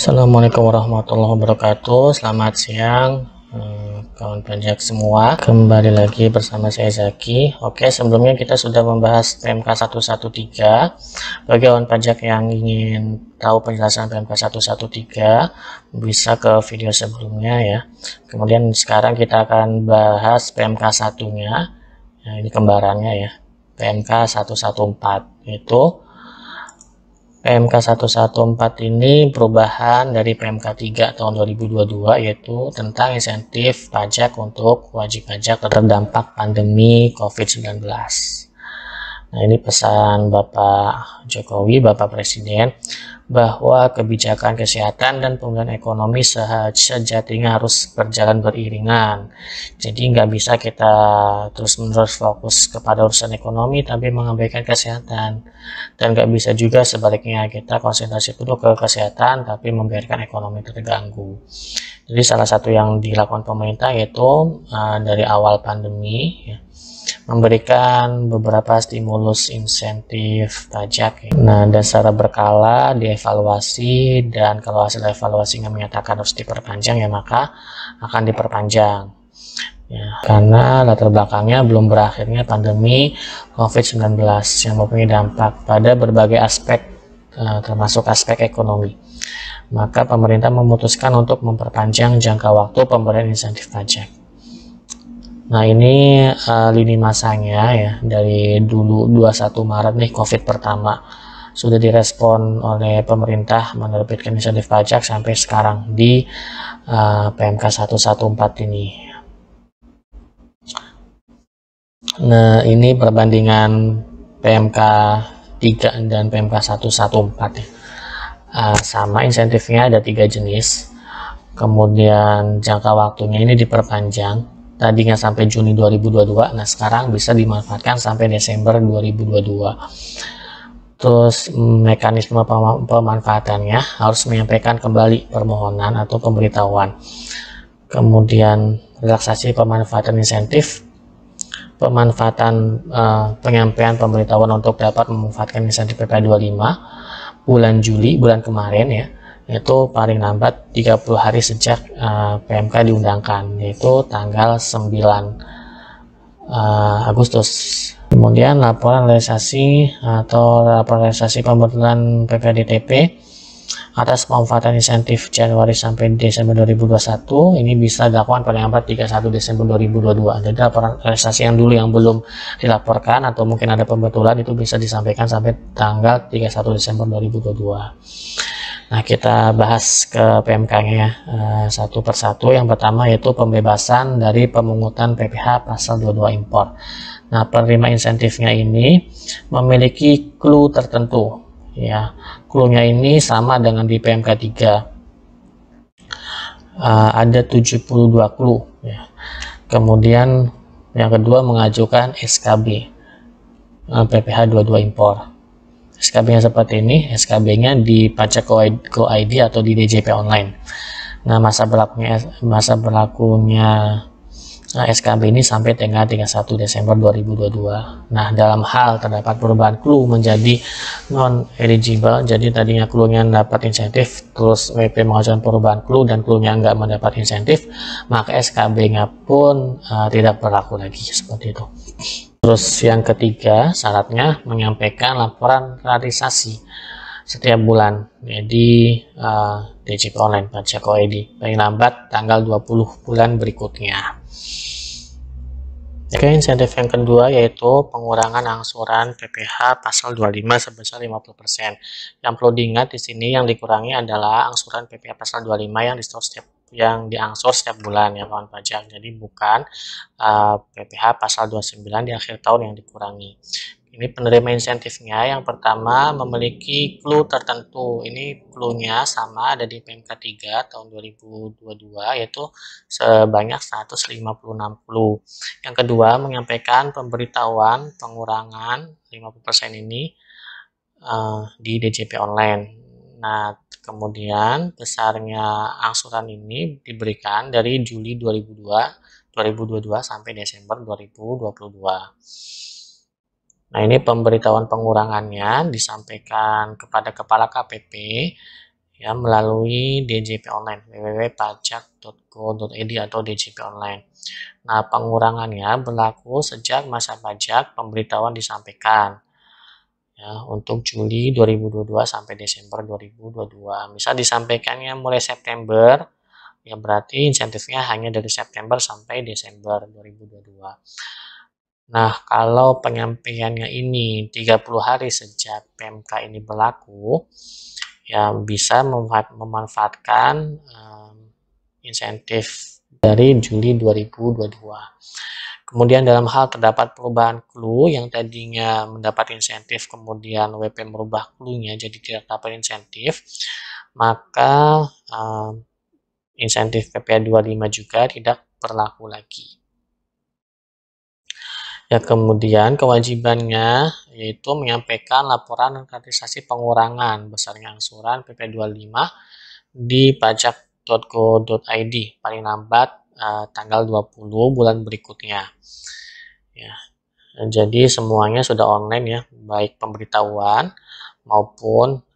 Assalamualaikum warahmatullahi wabarakatuh. Selamat siang, kawan pajak semua. Kembali lagi bersama saya Zaki. Oke, sebelumnya kita sudah membahas PMK 113. Bagi kawan pajak yang ingin tahu penjelasan PMK 113 bisa ke video sebelumnya ya. Kemudian sekarang kita akan bahas PMK 1-nya. Nah, ini kembarannya ya. PMK 114 itu PMK 114 ini perubahan dari PMK 3 tahun 2022, yaitu tentang insentif pajak untuk wajib pajak terdampak pandemi COVID-19. Nah, ini pesan Bapak Jokowi, Bapak Presiden, bahwa kebijakan kesehatan dan pemulihan ekonomi sejatinya harus berjalan beriringan. Jadi nggak bisa kita terus-menerus fokus kepada urusan ekonomi tapi mengabaikan kesehatan. Dan nggak bisa juga sebaliknya, kita konsentrasi penuh ke kesehatan tapi membiarkan ekonomi terganggu. Jadi salah satu yang dilakukan pemerintah yaitu dari awal pandemi ya, memberikan beberapa stimulus insentif pajak. Nah, dan secara berkala dievaluasi, dan kalau hasil evaluasinya menyatakan harus diperpanjang ya maka akan diperpanjang. Ya, karena latar belakangnya belum berakhirnya pandemi COVID-19 yang mempunyai dampak pada berbagai aspek termasuk aspek ekonomi. Maka pemerintah memutuskan untuk memperpanjang jangka waktu pemberian insentif pajak. Nah, ini lini masanya ya, dari dulu 21 Maret nih COVID pertama sudah direspon oleh pemerintah menerbitkan insentif pajak sampai sekarang di PMK 114 ini. Nah, ini perbandingan PMK 3 dan PMK 114 ya. Sama, insentifnya ada 3 jenis. Kemudian jangka waktunya ini diperpanjang. Tadinya sampai Juni 2022, nah sekarang bisa dimanfaatkan sampai Desember 2022. Terus mekanisme pemanfaatannya harus menyampaikan kembali permohonan atau pemberitahuan. Kemudian relaksasi pemanfaatan insentif, pemanfaatan penyampaian pemberitahuan untuk dapat memanfaatkan insentif PPh 25 bulan Juli, bulan kemarin ya, itu paling lambat 30 hari sejak PMK diundangkan, yaitu tanggal 9 Agustus. Kemudian laporan realisasi atau laporan realisasi pembetulan PPh-DTP atas pemanfaatan insentif Januari sampai Desember 2021 ini bisa dilakukan paling lambat 31 Desember 2022. Jadi laporan realisasi yang dulu yang belum dilaporkan atau mungkin ada pembetulan itu bisa disampaikan sampai tanggal 31 Desember 2022. Nah, kita bahas ke PMK-nya satu persatu. Yang pertama yaitu pembebasan dari pemungutan PPh pasal 22 impor. Nah, penerima insentifnya ini memiliki clue tertentu ya. Clue-nya ini sama dengan di PMK 3. Ada 72 clue ya. Kemudian yang kedua mengajukan SKB PPh 22 impor. SKB-nya seperti ini, SKB-nya di Pajak Go ID atau di DJP online. Nah, masa berlakunya SKB ini sampai tanggal 31 Desember 2022. Nah, dalam hal terdapat perubahan clue menjadi non-eligible, jadi tadinya clue-nya dapat insentif, terus WP mengajukan perubahan clue dan clue-nya nggak mendapat insentif, maka SKB-nya pun tidak berlaku lagi, seperti itu. Terus yang ketiga, syaratnya menyampaikan laporan realisasi setiap bulan di DJP online Pajak Go ID paling lambat tanggal 20 bulan berikutnya. Oke, insentif yang kedua yaitu pengurangan angsuran PPh pasal 25 sebesar 50%. Yang perlu diingat di sini yang dikurangi adalah angsuran PPh pasal 25 yang diangsur setiap bulan ya kawan pajak. Jadi bukan PPh pasal 29 di akhir tahun yang dikurangi. Ini penerima insentifnya yang pertama memiliki clue tertentu. Ini clue-nya sama ada di PMK 3 tahun 2022 yaitu sebanyak 156 clue. Yang kedua menyampaikan pemberitahuan pengurangan 50% ini di DJP online. Nah, kemudian besarnya angsuran ini diberikan dari Juli 2022 sampai Desember 2022. Nah, ini pemberitahuan pengurangannya disampaikan kepada Kepala KPP ya melalui DJP online www.pajak.go.id atau DJP online. Nah, pengurangannya berlaku sejak masa pajak pemberitahuan disampaikan ya untuk Juli 2022 sampai Desember 2022. Misal disampaikannya mulai September, ya berarti insentifnya hanya dari September sampai Desember 2022. Nah, kalau penyampaiannya ini 30 hari sejak PMK ini berlaku, ya bisa memanfaatkan insentif dari Juli 2022. Kemudian dalam hal terdapat perubahan clue yang tadinya mendapat insentif, kemudian WP merubah clue-nya jadi tidak dapat insentif, maka insentif PPh 25 juga tidak berlaku lagi. Ya, kemudian kewajibannya yaitu menyampaikan laporan realisasi pengurangan besarnya angsuran PPh 25 di pajak.go.id paling lambat tanggal 20 bulan berikutnya. Ya, jadi semuanya sudah online ya, baik pemberitahuan maupun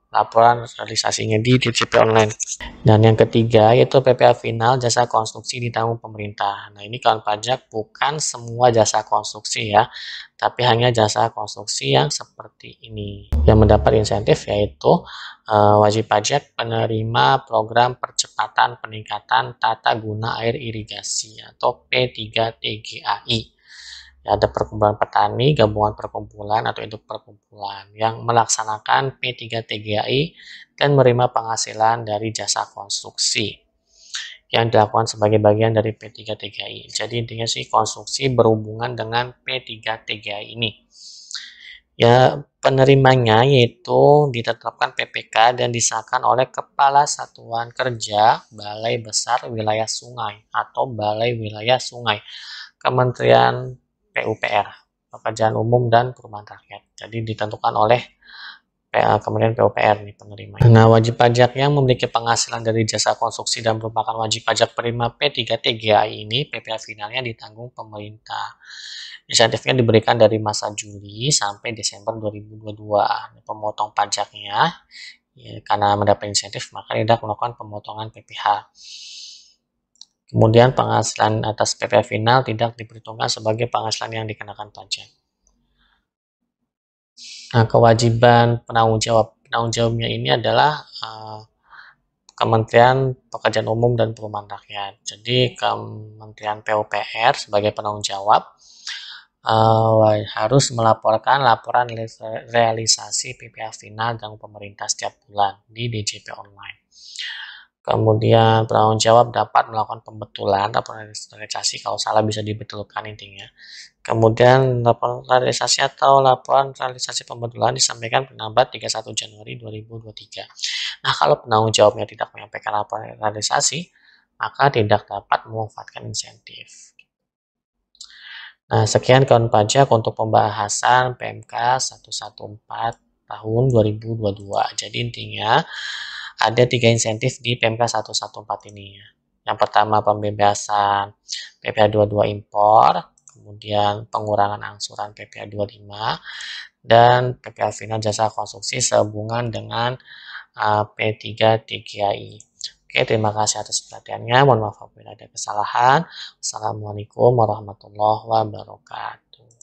laporan realisasinya di DJP online. Dan yang ketiga yaitu PPh final jasa konstruksi ditanggung pemerintah. Nah, ini kawan pajak bukan semua jasa konstruksi ya, tapi hanya jasa konstruksi yang seperti ini. Yang mendapat insentif yaitu wajib pajak penerima program percepatan peningkatan tata guna air irigasi atau P3TGAI. Ya, ada perkumpulan petani, gabungan perkumpulan atau induk perkumpulan yang melaksanakan P3TGAI dan menerima penghasilan dari jasa konstruksi yang dilakukan sebagai bagian dari P3TGAI. Jadi intinya sih konstruksi berhubungan dengan P3TGAI ini. Ya, penerimanya yaitu ditetapkan PPK dan disahkan oleh Kepala Satuan Kerja Balai Besar Wilayah Sungai atau Balai Wilayah Sungai, Kementerian PUPR, Pekerjaan Umum dan Perumahan Rakyat. Jadi ditentukan oleh Kementerian PUPR nih penerimanya. Nah, wajib pajak yang memiliki penghasilan dari jasa konstruksi dan merupakan wajib pajak penerima P3TGAI ini, PPh finalnya ditanggung pemerintah. Insentifnya diberikan dari masa Juli sampai Desember 2022. Pemotong pajaknya ya, karena mendapat insentif maka tidak melakukan pemotongan PPh. Kemudian penghasilan atas PPh final tidak diperhitungkan sebagai penghasilan yang dikenakan pajak. Nah, kewajiban penanggung jawabnya ini adalah Kementerian Pekerjaan Umum dan Perumahan Rakyat. Jadi Kementerian PUPR sebagai penanggung jawab harus melaporkan laporan realisasi PPh final dan pemerintah setiap bulan di DJP online. Kemudian penanggung jawab dapat melakukan pembetulan laporan realisasi, kalau salah bisa dibetulkan intinya. Kemudian laporan realisasi atau laporan realisasi pembetulan disampaikan penambat 31 Januari 2023. Nah, kalau penanggung jawabnya tidak menyampaikan laporan realisasi, maka tidak dapat memanfaatkan insentif. Nah, sekian kawan pajak untuk pembahasan PMK 114 tahun 2022. Jadi intinya ada 3 insentif di PMK 114 ini ya. Yang pertama pembebasan PPh 22 impor, kemudian pengurangan angsuran PPh 25, dan PPh final jasa konstruksi sehubungan dengan P3TGAI. Oke, terima kasih atas perhatiannya. Mohon maaf apabila ada kesalahan. Assalamualaikum warahmatullahi wabarakatuh.